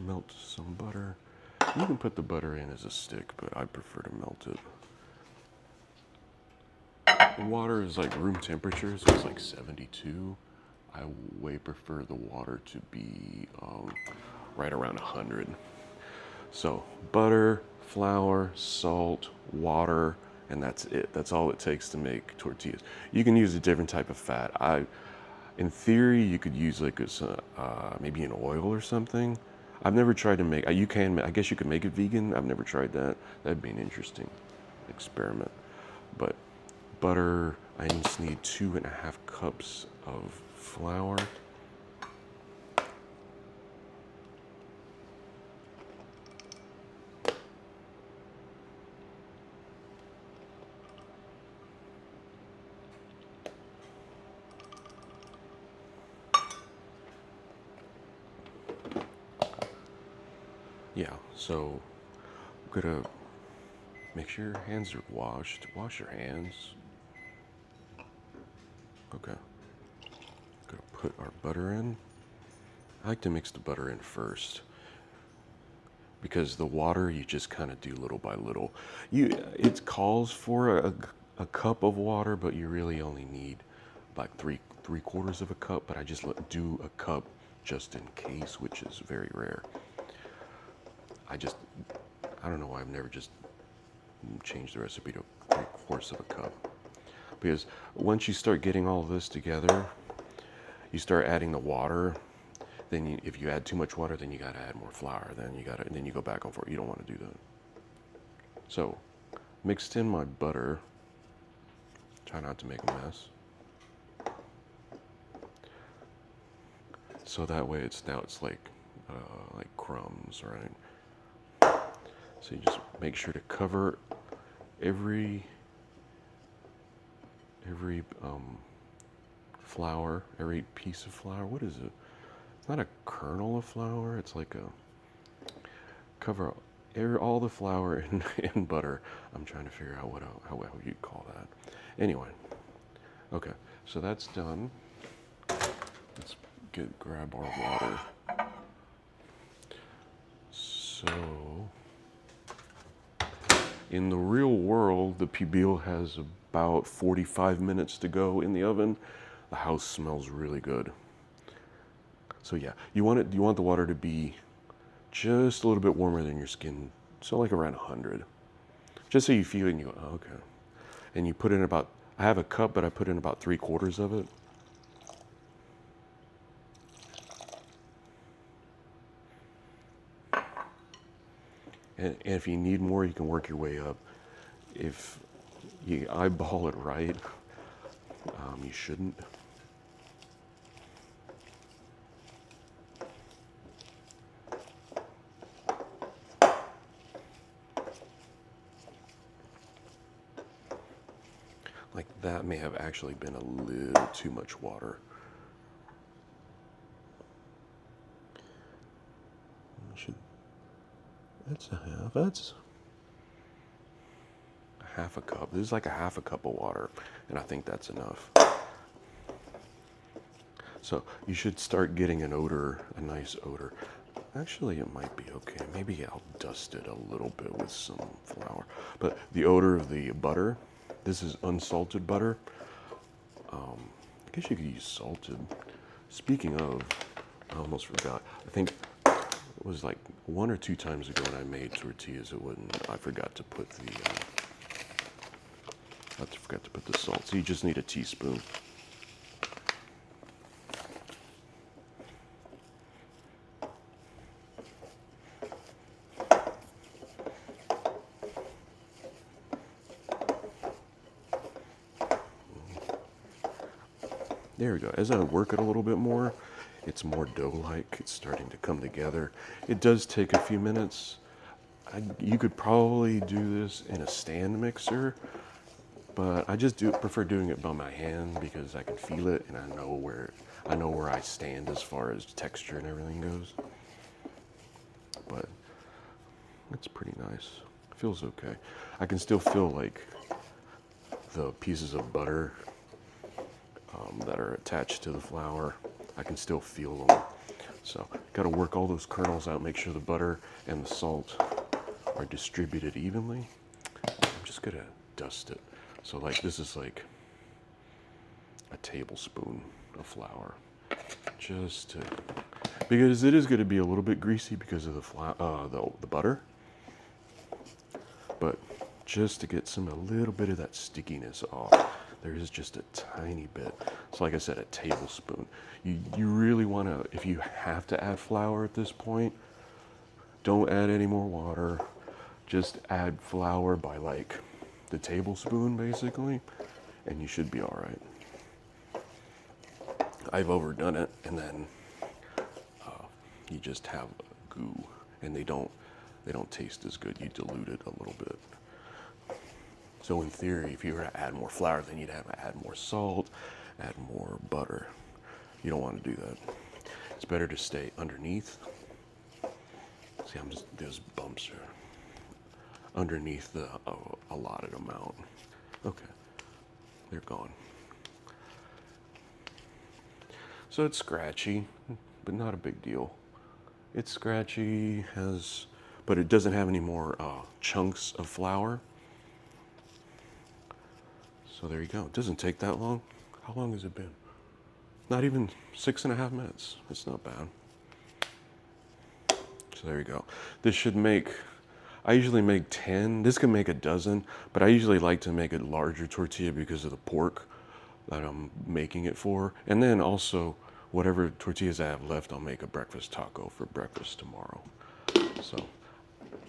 melt some butter. You can put the butter in as a stick, but I prefer to melt it. The water is like room temperature, so it's like 72. I way prefer the water to be right around 100. So butter, flour, salt, water, and that's it. That's all it takes to make tortillas. You can use a different type of fat. In theory, you could use like maybe an oil or something. I've never tried to make. You can. I guess you could make it vegan. I've never tried that. That'd be an interesting experiment. But butter. I just need 2.5 cups of flour. Yeah, so I'm gonna make sure your hands are washed. Wash your hands. Okay. Gonna put our butter in. I like to mix the butter in first because the water you just kind of do little by little. It calls for a cup of water, but you really only need like three quarters of a cup. But I just do a cup just in case, which is very rare. I don't know why I've never just changed the recipe to 3/4 of a cup. Because once you start getting all of this together, you start adding the water. Then if you add too much water, then you gotta add more flour. Then you go back and forth. You don't want to do that. So, mixed in my butter. Try not to make a mess. So that way it's like crumbs, right? So you just make sure to cover every flour, every piece of flour. What is it? It's not a kernel of flour. It's like cover all the flour in butter. I'm trying to figure out how you'd call that. Anyway, okay, so that's done. Let's grab our water. So, in the real world, the pibil has about 45 minutes to go in the oven. The house smells really good. So yeah, you want the water to be just a little bit warmer than your skin, so like around 100. Just so you feel it and you go, oh, okay. And you put in I have a cup, but I put in about 3/4 of it. And if you need more, you can work your way up. If you eyeball it right, you shouldn't. Like that may have actually been a little too much water. That's a half a cup. This is like a half a cup of water, and I think that's enough. So you should start getting an odor, a nice odor. Actually, it might be okay. Maybe I'll dust it a little bit with some flour. But the odor of the butter, this is unsalted butter. I guess you could use salted. Speaking of, I almost forgot. I think it was like 1 or 2 times ago when I made tortillas. I forgot to put the salt. So you just need a teaspoon. There we go. As I work it a little bit more, it's more dough-like. It's starting to come together. It does take a few minutes. You could probably do this in a stand mixer, but I just prefer doing it by my hand because I can feel it and I know where I stand as far as texture and everything goes. But it's pretty nice. It feels okay. I can still feel like the pieces of butter that are attached to the flour. I can still feel them. So got to work all those kernels out, make sure the butter and the salt are distributed evenly. I'm just gonna dust it. So like this is like a tablespoon of flour, just to, because it is going to be a little bit greasy because of the butter, but just to get a little bit of that stickiness off. There is just a tiny bit. So like I said, a tablespoon. You really want to, if you have to add flour at this point, don't add any more water. Just add flour by like the tablespoon basically, and you should be all right. I've overdone it, and then you just have a goo, and they don't taste as good. You dilute it a little bit. So in theory, if you were to add more flour, then you'd have to add more salt, add more butter. You don't want to do that. It's better to stay underneath. See, there's bumps here. Underneath the allotted amount. Okay, they're gone. So it's scratchy, but not a big deal. It's scratchy, but it doesn't have any more chunks of flour. So there you go. It doesn't take that long. How long has it been? Not even 6.5 minutes. It's not bad. So there you go. This should make, I usually make 10. This can make a dozen, but I usually like to make a larger tortilla because of the pork that I'm making it for. And then also, whatever tortillas I have left, I'll make a breakfast taco for breakfast tomorrow. So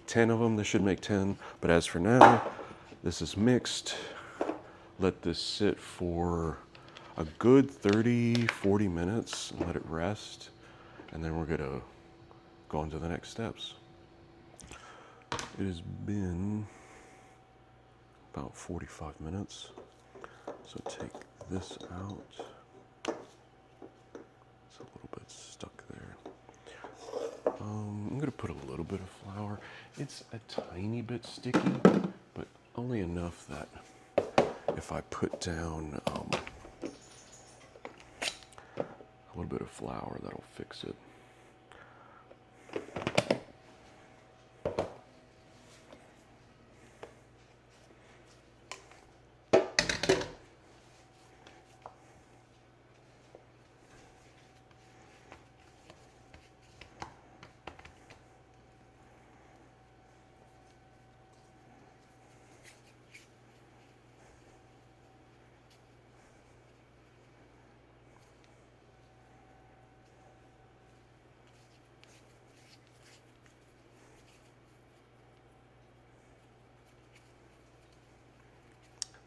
10 of them, this should make 10. But as for now, this is mixed. Let this sit for a good 30-40 minutes and let it rest. And then we're gonna go on to the next steps. It has been about 45 minutes. So take this out. It's a little bit stuck there. I'm gonna put a little bit of flour. It's a tiny bit sticky, but only enough that if I put down a little bit of flour, that'll fix it.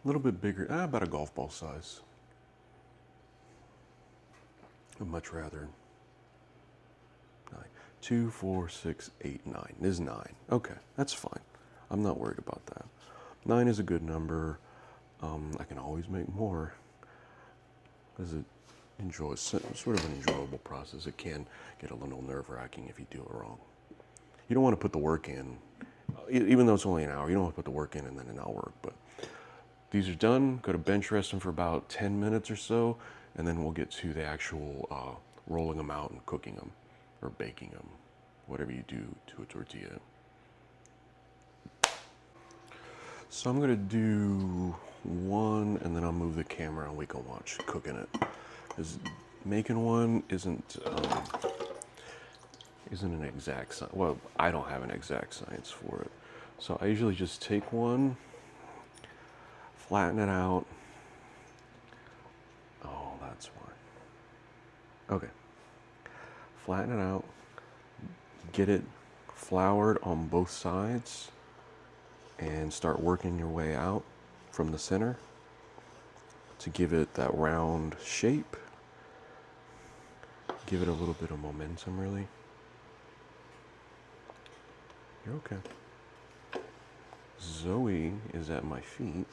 A little bit bigger, about a golf ball size. I'd much rather 9. 2, 4, 6, 8, 9. This is 9. Okay, that's fine. I'm not worried about that. 9 is a good number. I can always make more. As it sort of an enjoyable process. It can get a little nerve-wracking if you do it wrong. You don't want to put the work in, even though it's only an hour. You don't want to put the work in and then it not work. But these are done. Go to bench rest them for about 10 minutes or so, and then we'll get to the actual rolling them out and cooking them, or baking them, whatever you do to a tortilla. So I'm gonna do one, and then I'll move the camera and we can watch cooking it. Because making one isn't an exact science. Well, I don't have an exact science for it. So I usually just take one, flatten it out. Oh, that's why. Okay. Flatten it out. Get it floured on both sides and start working your way out from the center to give it that round shape. Give it a little bit of momentum, really. You're okay. Zoe is at my feet.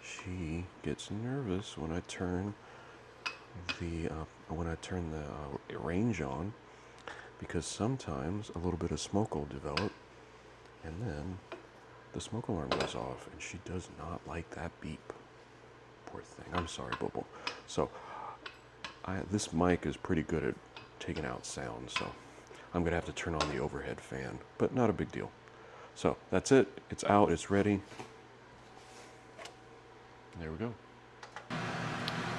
She gets nervous when I turn the range on, because sometimes a little bit of smoke will develop, and then the smoke alarm goes off, and she does not like that beep. Poor thing. I'm sorry, Bobo. So This mic is pretty good at taking out sound, so I'm gonna have to turn on the overhead fan, but not a big deal. So that's it. It's out. It's ready. There we go.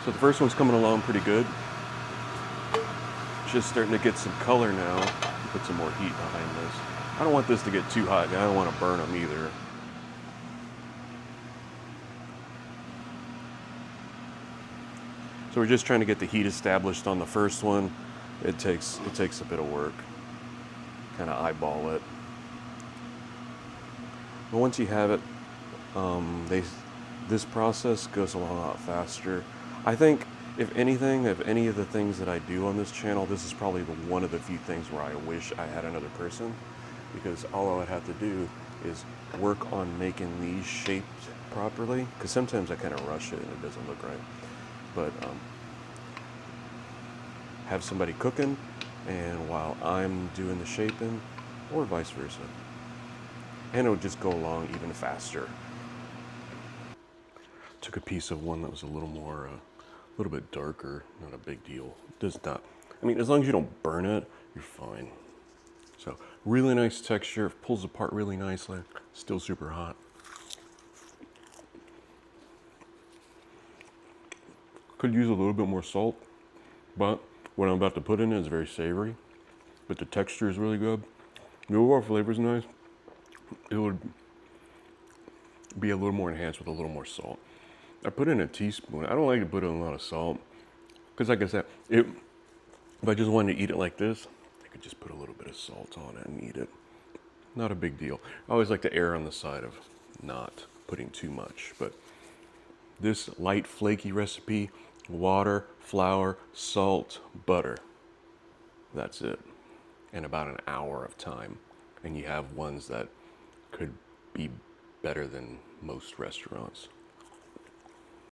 So the first one's coming along pretty good. Just starting to get some color now. Put some more heat behind this. I don't want this to get too hot. I don't want to burn them either. So we're just trying to get the heat established on the first one. It takes a bit of work. Kind of eyeball it. But once you have it, this process goes along a lot faster. I think, if anything, of any of the things that I do on this channel, this is probably one of the few things where I wish I had another person, because all I would have to do is work on making these shaped properly, because sometimes I kind of rush it and it doesn't look right. But have somebody cooking, and while I'm doing the shaping, or vice versa. And it would just go along even faster. Took a piece of one that was a little more, a little bit darker, not a big deal. Does not, I mean, as long as you don't burn it, you're fine. So, really nice texture, pulls apart really nicely, still super hot. Could use a little bit more salt, but what I'm about to put in is very savory, but the texture is really good. The overall flavor is nice. It would be a little more enhanced with a little more salt. I put in a teaspoon. I don't like to put in a lot of salt, because like I said, if I just wanted to eat it like this, I could just put a little bit of salt on it and eat it. Not a big deal. I always like to err on the side of not putting too much, but this light flaky recipe, water, flour, salt, butter. That's it. And about an hour of time. And you have ones that could be better than most restaurants.